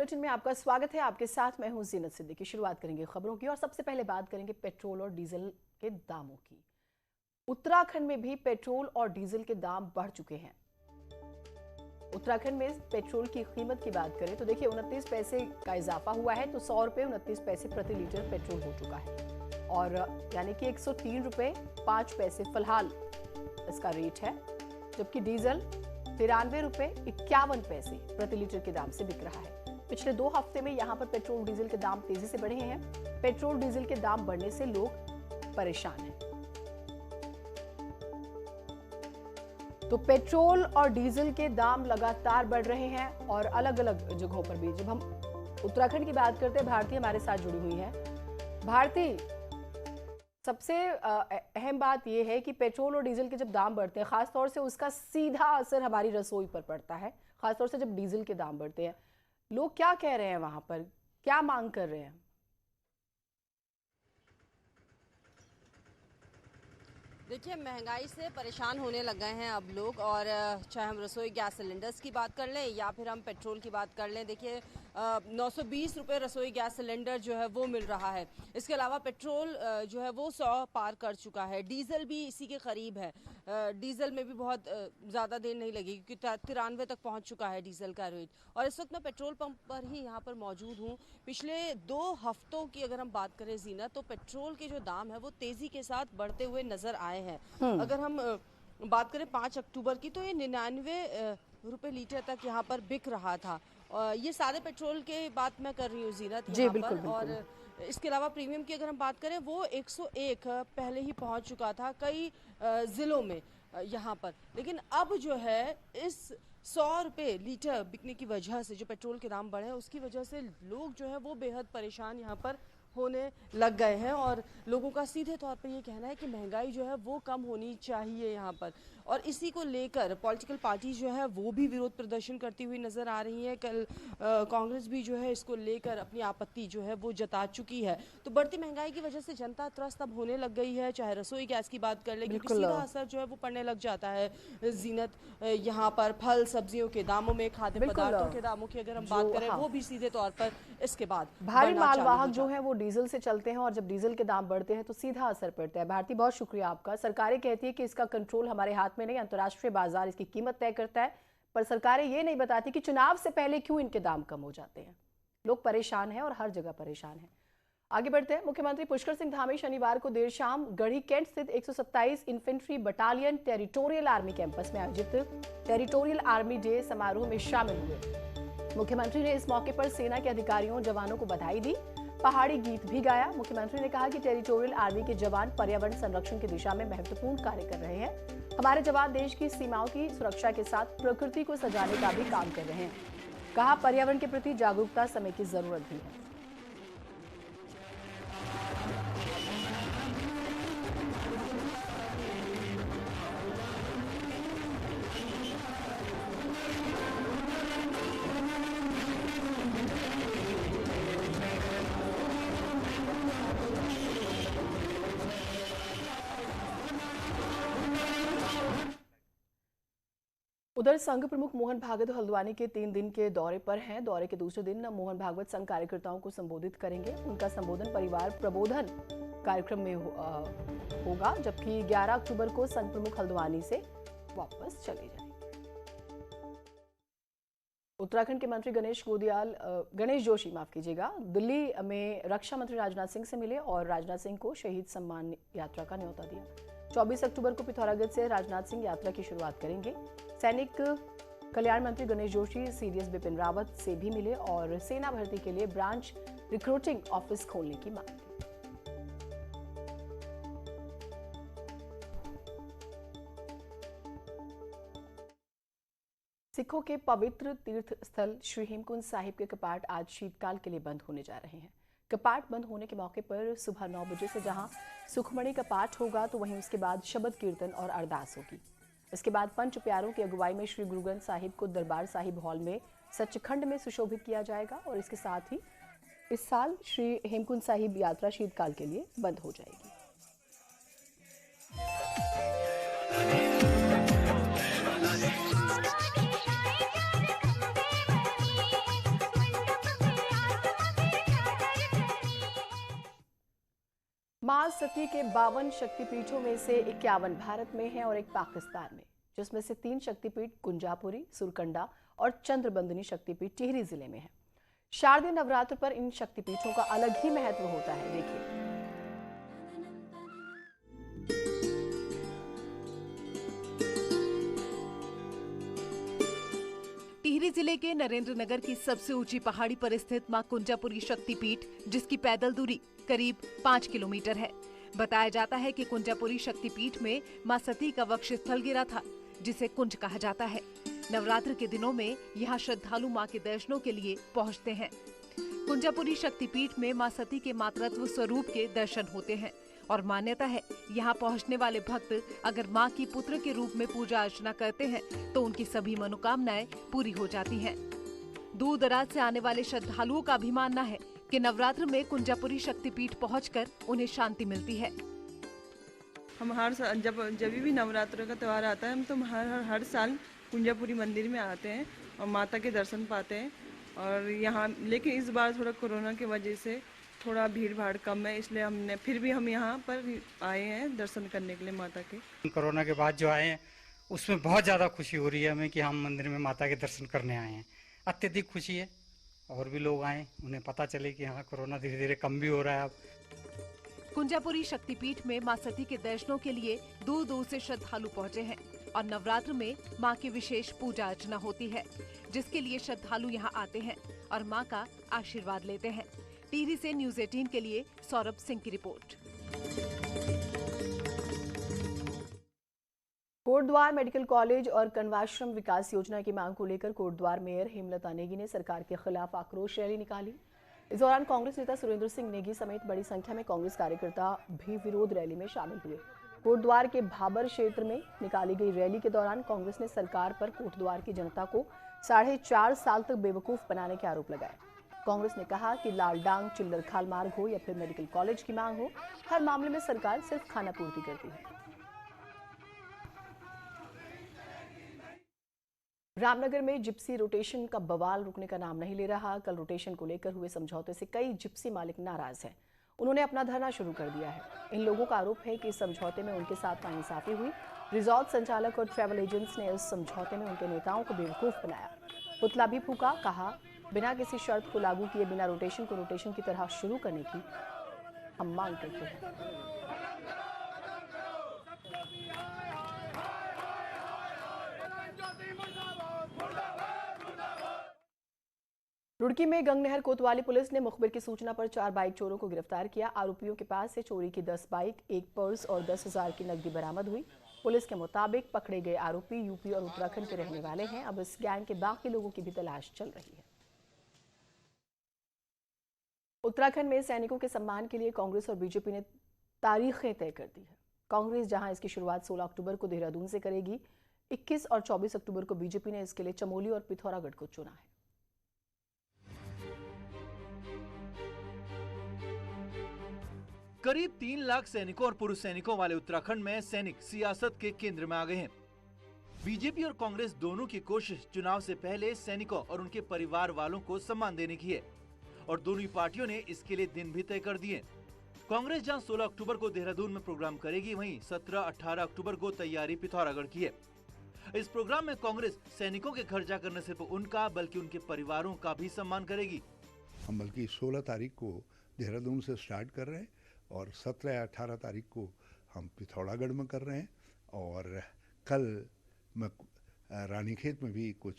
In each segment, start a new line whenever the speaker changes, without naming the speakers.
Bulletin में आपका स्वागत है। आपके साथ मैं हूं जीनत सिद्दीकी। शुरुआत करेंगे खबरों की और सबसे पहले बात करेंगे पेट्रोल और डीजल के दामों की। उत्तराखंड में भी पेट्रोल और डीजल के दाम बढ़ चुके हैं। उत्तराखंड में पेट्रोल की कीमत की बात करें तो देखिए 29 पैसे का इजाफा हुआ है, तो 100 रुपये 29 पैसे प्रति लीटर पेट्रोल हो चुका है और यानी कि 103 रुपये 5 पैसे फिलहाल इसका रेट है, जबकि डीजल 93 रुपये 51 पैसे प्रति लीटर के दाम से बिक रहा है। पिछले 2 हफ्ते में यहां पर पेट्रोल डीजल के दाम तेजी से बढ़े हैं। पेट्रोल डीजल के दाम बढ़ने से लोग परेशान हैं। तो पेट्रोल और डीजल के दाम लगातार बढ़ रहे हैं और अलग अलग जगहों पर भी। जब हम उत्तराखंड की बात करते हैं, भारती हमारे साथ जुड़ी हुई है। भारती, सबसे अहम बात यह है कि पेट्रोल और डीजल के जब दाम बढ़ते हैं, खासतौर से उसका सीधा असर हमारी रसोई पर पड़ता है, खासतौर से जब डीजल के दाम बढ़ते हैं। लोग क्या कह रहे हैं, वहां पर क्या मांग कर रहे हैं?
देखिए, महंगाई से परेशान होने लग गए हैं अब लोग। और चाहे हम रसोई गैस सिलेंडर्स की बात कर लें या फिर हम पेट्रोल की बात कर लें, देखिए 920 रुपये रसोई गैस सिलेंडर जो है वो मिल रहा है। इसके अलावा पेट्रोल जो है वो 100 पार कर चुका है। डीजल भी इसी के करीब है। डीजल में भी बहुत ज़्यादा देर नहीं लगेगी क्योंकि 93 तक पहुंच चुका है डीजल का रेट। और इस वक्त मैं पेट्रोल पंप पर ही यहाँ पर मौजूद हूँ। पिछले 2 हफ्तों की अगर हम बात करें जीना, तो पेट्रोल के जो दाम है वो तेज़ी के साथ बढ़ते हुए नज़र आए हैं। अगर हम बात करें 5 अक्टूबर की, तो ये 99 रुपये लीटर तक यहाँ पर बिक रहा था। ये सारे पेट्रोल के बात मैं कर रही हूँ जीनत यहाँ
बिल्कुल,
पर।
बिल्कुल।
और इसके अलावा प्रीमियम की अगर हम बात करें, वो 101 पहले ही पहुँच चुका था कई ज़िलों में यहाँ पर। लेकिन अब जो है इस 100 रुपये लीटर बिकने की वजह से, जो पेट्रोल के दाम बढ़े हैं उसकी वजह से लोग जो है वो बेहद परेशान यहाँ पर होने लग गए हैं। और लोगों का सीधे तौर पर ये कहना है कि महंगाई जो है वो कम होनी चाहिए यहाँ पर। और इसी को लेकर पॉलिटिकल पार्टी जो है वो भी विरोध प्रदर्शन करती हुई नज़र आ रही है। कल कांग्रेस भी जो है इसको लेकर अपनी आपत्ति जो है वो जता चुकी है। तो बढ़ती महंगाई की वजह से जनता त्रस्त अब होने लग गई है। चाहे रसोई गैस की बात कर ले, क्योंकि सीधा असर जो है वो पड़ने लग जाता है जीनत यहाँ पर। फल सब्जियों के दामों में, खाद्य पदार्थों के दामों की अगर हम बात करें, वो भी सीधे तौर पर इसके बाद
भारी मालवाहक जो है वो डीजल से चलते हैं और जब डीजल के दाम बढ़ते हैं तो सीधा असर पड़ता है। भारती, बहुत शुक्रिया आपका। सरकारें कहती है कि इसका कंट्रोल हमारे हाथ में नहीं, अंतर्राष्ट्रीय बाजार इसकी कीमत तय करता है, पर सरकारें ये नहीं बताती कि चुनाव से पहले क्यों इनके दाम कम हो जाते हैं। लोग परेशान हैं और हर जगह परेशान हैं। आगे बढ़ते हैं। मुख्यमंत्री पुष्कर सिंह धामी शनिवार को देर शाम गढ़ी कैंट स्थित 127 infantry battalion territorial army campus में आयोजित टेरिटोरियल आर्मी डे समारोह में शामिल हुए। मुख्यमंत्री ने इस मौके पर सेना के अधिकारियों और जवानों को बधाई दी, पहाड़ी गीत भी गाया। मुख्यमंत्री ने कहा कि टेरिटोरियल आर्मी के जवान पर्यावरण संरक्षण की दिशा में महत्वपूर्ण कार्य कर रहे हैं। हमारे जवान देश की सीमाओं की सुरक्षा के साथ प्रकृति को सजाने का भी काम कर रहे हैं। कहा, पर्यावरण के प्रति जागरूकता समय की जरूरत भी है। उधर संघ प्रमुख मोहन भागवत हल्द्वानी के 3 दिन के दौरे पर हैं। दौरे के दूसरे दिन मोहन भागवत संघ कार्यकर्ताओं को संबोधित करेंगे। उनका संबोधन परिवार प्रबोधन कार्यक्रम में होगा, जबकि 11 अक्टूबर को संघ प्रमुख हल्द्वानी से वापस चले जाएंगे। उत्तराखंड के मंत्री गणेश जोशी दिल्ली में रक्षा मंत्री राजनाथ सिंह से मिले और राजनाथ सिंह को शहीद सम्मान यात्रा का न्योता दिया। 24 अक्टूबर को पिथौरागढ़ से राजनाथ सिंह यात्रा की शुरुआत करेंगे। सैनिक कल्याण मंत्री गणेश जोशी सीडीएस बिपिन रावत से भी मिले और सेना भर्ती के लिए ब्रांच रिक्रूटिंग ऑफिस खोलने की मांग की। सिखों के पवित्र तीर्थ स्थल श्री हेमकुंड साहिब के कपाट आज शीतकाल के लिए बंद होने जा रहे हैं। कपाट बंद होने के मौके पर सुबह 9 बजे से जहां सुखमणि का पाठ होगा, तो वहीं उसके बाद शबद कीर्तन और अरदास होगी। इसके बाद पंच प्यारों की अगुवाई में श्री गुरु ग्रंथ साहिब को दरबार साहिब हॉल में सचखंड में सुशोभित किया जाएगा और इसके साथ ही इस साल श्री हेमकुंड साहिब यात्रा शीतकाल के लिए बंद हो जाएगी। मां सती के 52 शक्तिपीठों में से 51 भारत में हैं और एक पाकिस्तान में, जिसमें से 3 शक्तिपीठ कुंजापुरी, सुरकंडा और चंद्रबंदनी शक्तिपीठ टिहरी जिले में है। शारदीय नवरात्र पर इन शक्तिपीठों का अलग ही महत्व होता है। देखिए।
टिहरी जिले के नरेंद्र नगर की सबसे ऊंची पहाड़ी पर स्थित मां कुंजापुरी शक्तिपीठ, जिसकी पैदल दूरी करीब 5 किलोमीटर है। बताया जाता है कि कुंजापुरी शक्तिपीठ में मां सती का वक्षस्थल गिरा था, जिसे कुंज कहा जाता है। नवरात्र के दिनों में यहाँ श्रद्धालु मां के दर्शनों के लिए पहुँचते हैं। कुंजापुरी शक्तिपीठ में मां सती के मातृत्व स्वरूप के दर्शन होते हैं और मान्यता है यहाँ पहुँचने वाले भक्त अगर मां की पुत्र के रूप में पूजा अर्चना करते हैं तो उनकी सभी मनोकामनाएं पूरी हो जाती हैं। दूर दराज से आने वाले श्रद्धालुओं का भी मानना है कि नवरात्र में कुंजापुरी शक्तिपीठ पहुंचकर उन्हें शांति मिलती है।
हम हर साल जब भी नवरात्र का त्यौहार आता है, हम तो हर साल कुंजापुरी मंदिर में आते हैं और माता के दर्शन पाते हैं। और यहाँ लेकिन इस बार थोड़ा कोरोना की वजह से थोड़ा भीड़ भाड़ कम है, इसलिए हम यहाँ पर आए हैं दर्शन करने के लिए माता के।
कोरोना के बाद जो आए हैं उसमें बहुत ज़्यादा खुशी हो रही है हमें कि हम मंदिर में माता के दर्शन करने आए हैं। अत्यधिक खुशी है। और भी लोग आए, उन्हें पता चले कि हाँ कोरोना धीरे धीरे कम भी हो रहा है अब।
कुंजापुरी शक्तिपीठ में मां सती के दर्शनों के लिए दूर दूर से श्रद्धालु पहुंचे हैं और नवरात्र में मां की विशेष पूजा अर्चना होती है, जिसके लिए श्रद्धालु यहां आते हैं और मां का आशीर्वाद लेते हैं। टिहरी से न्यूज़ 18 के लिए सौरभ सिंह की रिपोर्ट।
कोटद्वार मेडिकल कॉलेज और कन्वाश्रम विकास योजना की मांग को लेकर कोटद्वार मेयर हेमलता नेगी ने सरकार के खिलाफ आक्रोश रैली निकाली। इस दौरान कांग्रेस नेता सुरेंद्र सिंह नेगी समेत बड़ी संख्या में कांग्रेस कार्यकर्ता भी विरोध रैली में शामिल हुए। कोटद्वार के भाबर क्षेत्र में निकाली गई रैली के दौरान कांग्रेस ने सरकार पर कोटद्वार की जनता को 4.5 साल तक बेवकूफ बनाने के आरोप लगाए। कांग्रेस ने कहा कि लालडांग चिल्लर खाल मार्ग हो या फिर मेडिकल कॉलेज की मांग हो, हर मामले में सरकार सिर्फ खाना पूर्ति करती है। रामनगर में जिप्सी रोटेशन का बवाल रुकने का नाम नहीं ले रहा। कल रोटेशन को लेकर हुए समझौते से कई जिप्सी मालिक नाराज हैं। उन्होंने अपना धरना शुरू कर दिया है। इन लोगों का आरोप है कि इस समझौते में उनके साथ नाइंसाफी हुई। रिजॉर्ट संचालक और ट्रैवल एजेंट्स ने इस समझौते में उनके नेताओं को बेवकूफ बनाया, पुतला भी फूका। कहा बिना किसी शर्त को लागू किए बिना रोटेशन को रोटेशन की तरह शुरू करने की हम मांग करते हैं। रुड़की में गंगनहर कोतवाली पुलिस ने मुखबिर की सूचना पर 4 बाइक चोरों को गिरफ्तार किया। आरोपियों के पास से चोरी की 10 बाइक, 1 पर्स और 10,000 की नकदी बरामद हुई। पुलिस के मुताबिक पकड़े गए आरोपी यूपी और उत्तराखंड के रहने वाले हैं। अब इस गैंग के बाकी लोगों की भी तलाश चल रही है। उत्तराखंड में सैनिकों के सम्मान के लिए कांग्रेस और बीजेपी ने तारीखें तय कर दी है। कांग्रेस जहां इसकी शुरुआत 16 अक्टूबर को देहरादून से करेगी, 21 और 24 अक्टूबर को बीजेपी ने इसके लिए चमोली और पिथौरागढ़ को चुना है।
करीब 3 लाख सैनिकों और पुरुष सैनिकों वाले उत्तराखंड में सैनिक सियासत के केंद्र में आ गए हैं। बीजेपी और कांग्रेस दोनों की कोशिश चुनाव से पहले सैनिकों और उनके परिवार वालों को सम्मान देने की है और दोनों ही पार्टियों ने इसके लिए दिन भी तय कर दिए। कांग्रेस जहां 16 अक्टूबर को देहरादून में प्रोग्राम करेगी, वहीं 17-18 अक्टूबर को तैयारी पिथौरागढ़ की है। इस प्रोग्राम में कांग्रेस सैनिकों के घर जाकर न सिर्फ उनका बल्कि उनके परिवारों का भी सम्मान करेगी।
हम बल्कि 16 तारीख को देहरादून से स्टार्ट कर रहे हैं और 17 या 18 तारीख को हम पिथौरागढ़ में कर रहे हैं और कल मैं रानीखेत में भी कुछ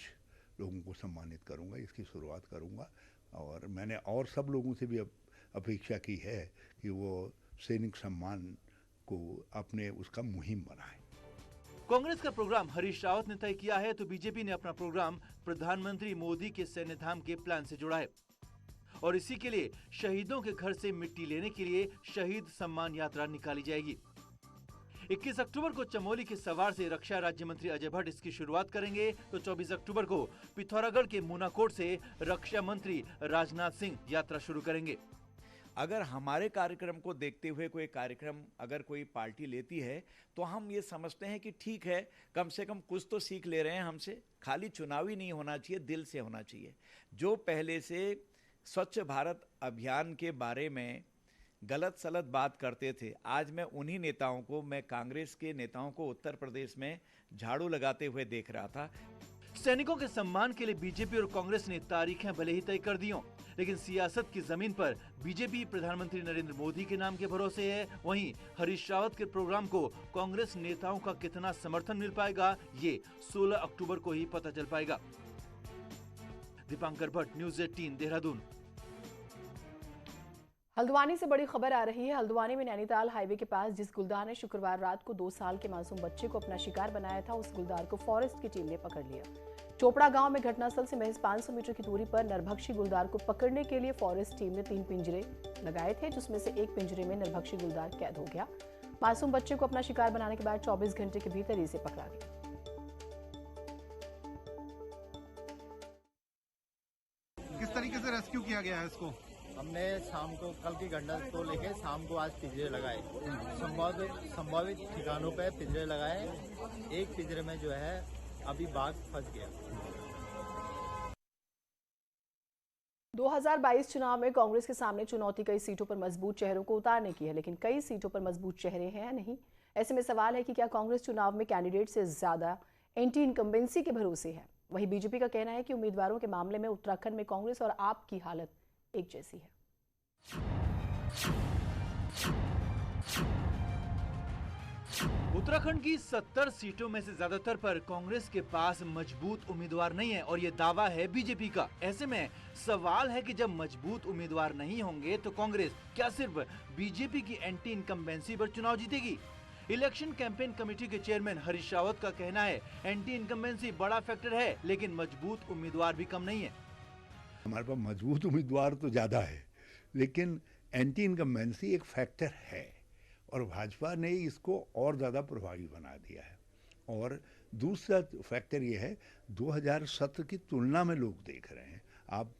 लोगों को सम्मानित करूंगा, इसकी शुरुआत करूंगा। और मैंने और सब लोगों से भी अपेक्षा की है कि वो सैनिक सम्मान को अपने उसका मुहिम बनाएं।
कांग्रेस का प्रोग्राम हरीश रावत ने तय किया है तो बीजेपी ने अपना प्रोग्राम प्रधानमंत्री मोदी के सैन्य धाम के प्लान से जोड़ा है और इसी के लिए शहीदों के घर से मिट्टी लेने के लिए शहीद सम्मान यात्रा निकाली जाएगी। 21 अक्टूबर को चमोली के सवार से रक्षा राज्य मंत्री अजय भट्ट इसकी शुरुआत करेंगे तो 24 अक्टूबर को पिथौरागढ़ के मूनाकोट से रक्षा मंत्री राजनाथ सिंह यात्रा शुरू करेंगे।
अगर हमारे कार्यक्रम को देखते हुए कोई कार्यक्रम अगर कोई पार्टी लेती है तो हम ये समझते हैं कि ठीक है, कम से कम कुछ तो सीख ले रहे हैं हमसे। खाली चुनावी नहीं होना चाहिए, दिल से होना चाहिए। जो पहले से स्वच्छ भारत अभियान के बारे में गलत सलत बात करते थे। आज मैं उन्हीं नेताओं को, मैं कांग्रेस के नेताओं को उत्तर प्रदेश में झाड़ू लगाते हुए देख रहा था।
सैनिकों के सम्मान के लिए बीजेपी और कांग्रेस ने तारीखें भले ही तय कर दी हों, लेकिन सियासत की जमीन पर बीजेपी प्रधानमंत्री नरेंद्र मोदी के नाम के भरोसे है। वहीं हरीश रावत के प्रोग्राम को कांग्रेस नेताओं का कितना समर्थन मिल पाएगा, ये 16 अक्टूबर को ही पता चल पाएगा। दीपांकर भट्ट, न्यूज़ 18, देहरादून।
हल्द्वानी से बड़ी खबर आ रही है। हल्द्वानी में नैनीताल हाईवे के पास जिस गुलदार ने शुक्रवार रात को 2 साल के मासूम बच्चे को अपना शिकार बनाया था, उस गुलदार को फॉरेस्ट की टीम ने पकड़ लिया। चोपड़ा गांव में घटनास्थल से महज 500 मीटर की दूरी पर नरभक्षी गुलदार को पकड़ने के लिए फॉरेस्ट टीम ने 3 पिंजरे लगाए थे, जिसमें से एक पिंजरे में नरभक्षी गुलदार कैद हो गया। मासूम बच्चे को अपना शिकार बनाने के बाद 24 घंटे के भीतर इसे पकड़ा गया।
किस तरीके से रेस्क्यू किया गया है इसको?
हमने शाम को, कल की घटना को लेके शाम को आज पिंजरे लगाए, संभावित ठिकानों पे पिंजरे लगाए। एक पिंजरे में जो है अभी बाघ फंस गया।
2022 चुनाव में कांग्रेस के सामने चुनौती कई सीटों पर मजबूत चेहरों को उतारने की है, लेकिन कई सीटों पर मजबूत चेहरे हैं नहीं। ऐसे में सवाल है कि क्या कांग्रेस चुनाव में कैंडिडेट से ज्यादा एंटी इनकम्बेंसी के भरोसे है। वहीं बीजेपी का कहना है कि उम्मीदवारों के मामले में उत्तराखंड में कांग्रेस और आप की हालत एक जैसी है।
उत्तराखंड की 70 सीटों में से ज्यादातर पर कांग्रेस के पास मजबूत उम्मीदवार नहीं है और ये दावा है बीजेपी का। ऐसे में सवाल है कि जब मजबूत उम्मीदवार नहीं होंगे तो कांग्रेस क्या सिर्फ बीजेपी की एंटी इनकम्बेंसी पर चुनाव जीतेगी? इलेक्शन कैंपेन कमेटी के चेयरमैन हरीश रावत का कहना है एंटी इनकम्बेंसी बड़ा फैक्टर है, लेकिन मजबूत उम्मीदवार भी कम नहीं है।
हमारे पास मजबूत उम्मीदवार तो ज़्यादा है, लेकिन एंटी इनकम्बेंसी एक फैक्टर है और भाजपा ने इसको और ज़्यादा प्रभावी बना दिया है। और दूसरा फैक्टर ये है, 2017 की तुलना में लोग देख रहे हैं। आप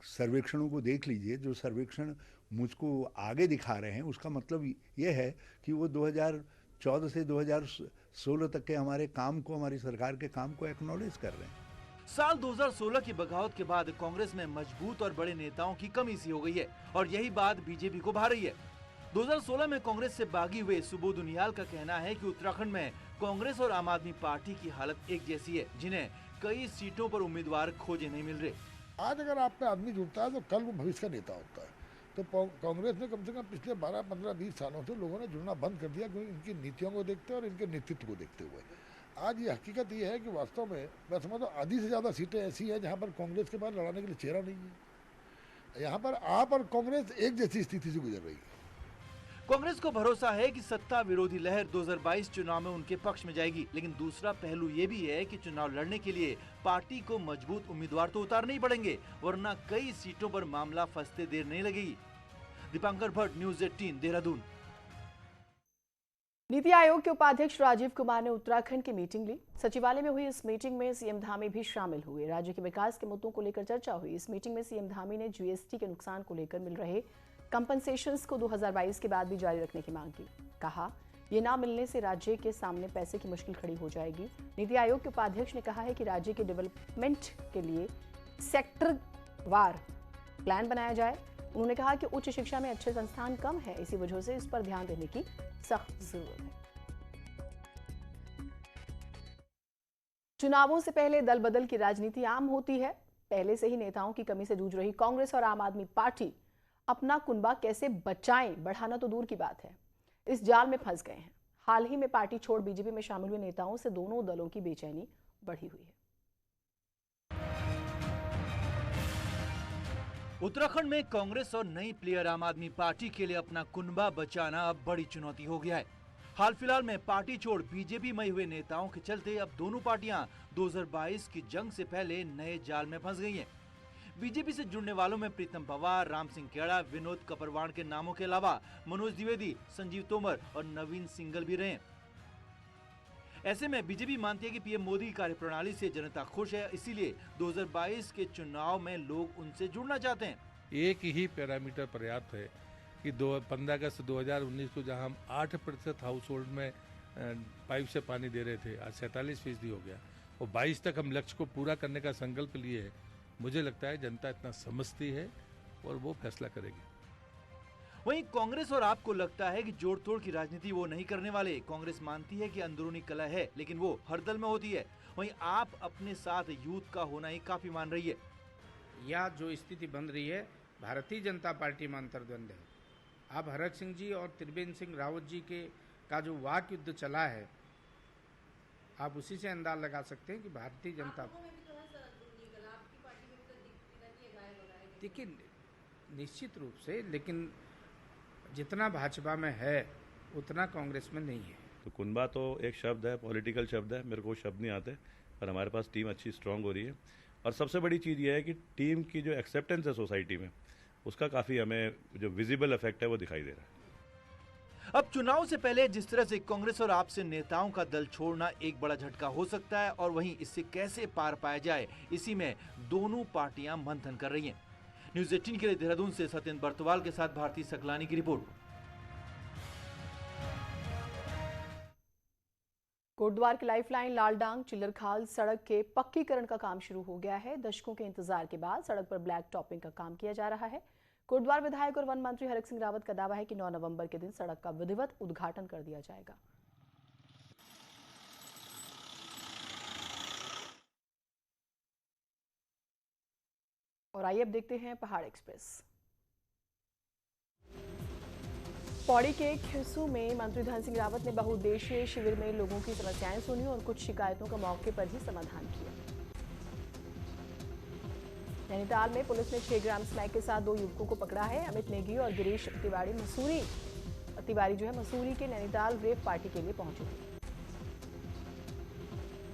सर्वेक्षणों को देख लीजिए, जो सर्वेक्षण मुझको आगे दिखा रहे हैं उसका मतलब ये है कि वो 2014 से 2016 तक के हमारे काम को, हमारी सरकार के काम को एक्नॉलेज कर रहे हैं।
साल 2016 की बगावत के बाद कांग्रेस में मजबूत और बड़े नेताओं की कमी सी हो गई है और यही बात बीजेपी को भा रही है। 2016 में कांग्रेस से बागी हुए सुबोध उनियाल का कहना है कि उत्तराखंड में कांग्रेस और आम आदमी पार्टी की हालत एक जैसी है, जिन्हें कई सीटों पर उम्मीदवार खोजे नहीं मिल रहे।
आज अगर आप पे आदमी जुड़ता है तो कल वो भविष्य का नेता होता है। तो कांग्रेस ने कम से कम पिछले 12, 15, 20 सालों से लोगों ने जुड़ना बंद कर दिया, क्योंकि इनकी नीतियों को देखते और इनके नेतृत्व को देखते हुए। आज ये हकीकत ये है कि वास्तव में मैं समझता हूँ आधी से ज़्यादा सीटें ऐसी हैं जहाँ पर कांग्रेस के पास लड़ाने के लिए चेहरा नहीं है। यहाँ पर आप और कांग्रेस एक जैसी स्थिति से गुजर रही है।
कांग्रेस को भरोसा है कि सत्ता विरोधी लहर 2022 चुनाव में उनके पक्ष में जाएगी, लेकिन दूसरा पहलू ये भी है कि चुनाव लड़ने के लिए पार्टी को मजबूत उम्मीदवार तो उतारने ही पड़ेंगे, वरना कई सीटों पर मामला फंसते देर नहीं लगेगी। दीपांकर भट्ट, न्यूज़ 18, देहरादून।
नीति आयोग के उपाध्यक्ष राजीव कुमार ने उत्तराखंड की मीटिंग ली। सचिवालय में हुई इस मीटिंग में सीएम धामी भी शामिल हुए। राज्य के विकास के मुद्दों को लेकर चर्चा हुई। इस मीटिंग में सीएम धामी ने जीएसटी के नुकसान को लेकर मिल रहे कंपनसेशंस को 2022 के बाद भी जारी रखने की मांग की। कहा, ये ना मिलने से राज्य के सामने पैसे की मुश्किल खड़ी हो जाएगी। नीति आयोग के उपाध्यक्ष ने कहा है कि राज्य के डेवलपमेंट के लिए सेक्टर वार प्लान बनाया जाए। उन्होंने कहा कि उच्च शिक्षा में अच्छे संस्थान कम है, इसी वजह से इस पर ध्यान देने की सख्त जरूरत है। चुनावों से पहले दल बदल की राजनीति आम होती है। पहले से ही नेताओं की कमी से जूझ रही कांग्रेस और आम आदमी पार्टी अपना कुनबा कैसे बचाएं, बढ़ाना तो दूर की बात है, इस जाल में फंस गए हैं। हाल ही में पार्टी छोड़ बीजेपी में शामिल हुए नेताओं से दोनों दलों की बेचैनी बढ़ी हुई है।
उत्तराखंड में कांग्रेस और नई प्लेयर आम आदमी पार्टी के लिए अपना कुनबा बचाना अब बड़ी चुनौती हो गया है। हाल फिलहाल में पार्टी छोड़ बीजेपी में हुए नेताओं के चलते अब दोनों पार्टियां 2022 की जंग से पहले नए जाल में फंस गई हैं। बीजेपी से जुड़ने वालों में प्रीतम पवार, राम सिंह खेड़ा, विनोद कपरवाण के नामों के अलावा मनोज द्विवेदी, संजीव तोमर और नवीन सिंगल भी रहे। ऐसे में बीजेपी मानती है कि पीएम मोदी की कार्यप्रणाली से जनता खुश है, इसीलिए 2022 के चुनाव में लोग उनसे जुड़ना चाहते हैं।
एक ही पैरामीटर पर्याप्त है कि 15 अगस्त 2019 को जहां हम 8% हाउस होल्ड में पाइप से पानी दे रहे थे, आज 47% हो गया और 22 तक हम लक्ष्य को पूरा करने का संकल्प लिए है। मुझे लगता है जनता इतना समझती है और वो फैसला करेगी।
वहीं कांग्रेस और आपको लगता है कि जोड़ तोड़ की राजनीति वो नहीं करने वाले। कांग्रेस मानती है कि अंदरूनी कलह है, लेकिन वो हर दल में होती है। वहीं आप अपने साथ यूथ का होना ही काफी मान रही है।
यह जो स्थिति बन रही है, भारतीय जनता पार्टी में अंतर्द्वंद है। अब हरक सिंह जी और त्रिवेंद्र सिंह रावत जी का जो वाक युद्ध चला है, आप उसी से अंदाज लगा सकते हैं कि भारतीय जनता देखिए निश्चित रूप से, लेकिन जितना भाजपा में है उतना कांग्रेस में नहीं है।
तो कुनबा तो एक शब्द है, पॉलिटिकल शब्द है, मेरे को शब्द नहीं आते, पर हमारे पास टीम अच्छी स्ट्रांग हो रही है। और सबसे बड़ी चीज़ ये है कि टीम की जो एक्सेप्टेंस है सोसाइटी में, उसका काफ़ी हमें जो विजिबल इफेक्ट है वो दिखाई दे रहा है।
अब चुनाव से पहले जिस तरह से कांग्रेस और आपसे नेताओं का दल छोड़ना एक बड़ा झटका हो सकता है, और वहीं इससे कैसे पार पाया जाए, इसी में दोनों पार्टियां मंथन कर रही हैं। न्यूज़ 18 के लिए देहरादून से सत्येंद्र बर्तवाल के साथ भारती सकलानी की रिपोर्ट।
कोटद्वार की लाइफलाइन लालडांग चिल्लरखाल सड़क के पक्कीकरण का काम शुरू हो गया है। दशकों के इंतजार के बाद सड़क पर ब्लैक टॉपिंग का काम किया जा रहा है। कोटद्वार विधायक और वन मंत्री हरक सिंह रावत का दावा है कि 9 नवंबर के दिन सड़क का विधिवत उद्घाटन कर दिया जाएगा। और आइए अब देखते हैं पहाड़ एक्सप्रेस। पौड़ी के खिरसू में मंत्री धन सिंह रावत ने बहुउद्देशीय शिविर में लोगों की समस्याएं सुनी और कुछ शिकायतों का मौके पर ही समाधान किया। नैनीताल में पुलिस ने 6 ग्राम स्मैक के साथ 2 युवकों को पकड़ा है। अमित नेगी और गिरीश तिवारी मसूरी के नैनीताल रेव पार्टी के लिए पहुंचे थे।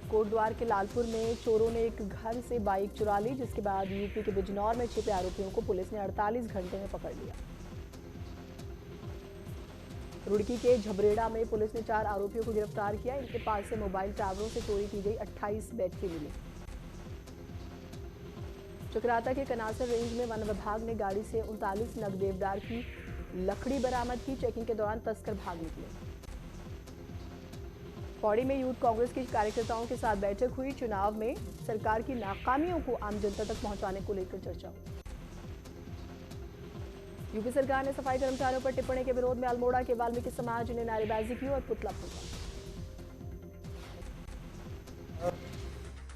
कोटद्वार के लालपुर में चोरों ने एक घर से बाइक चुरा ली, जिसके बाद यूपी के बिजनौर में छिपे आरोपियों को पुलिस ने 48 घंटे में पकड़ लिया। रुड़की के झबरेड़ा में पुलिस ने 4 आरोपियों को गिरफ्तार किया। इनके पास से मोबाइल टावरों से चोरी की गई 28 बैटरी मिली। चकराता के कनासर रेंज में वन विभाग ने गाड़ी से 39 नग देवदार की लकड़ी बरामद की। चेकिंग के दौरान तस्कर भाग निकले। पौड़ी में यूथ कांग्रेस के कार्यकर्ताओं के साथ बैठक हुई। चुनाव में सरकार की नाकामियों को आम जनता तक पहुंचाने को लेकर चर्चा हुई। यूपी सरकार ने सफाई कर्मचारियों पर टिप्पणी के विरोध में अल्मोड़ा के वाल्मीकि समाज ने नारेबाजी की और पुतला फूंका।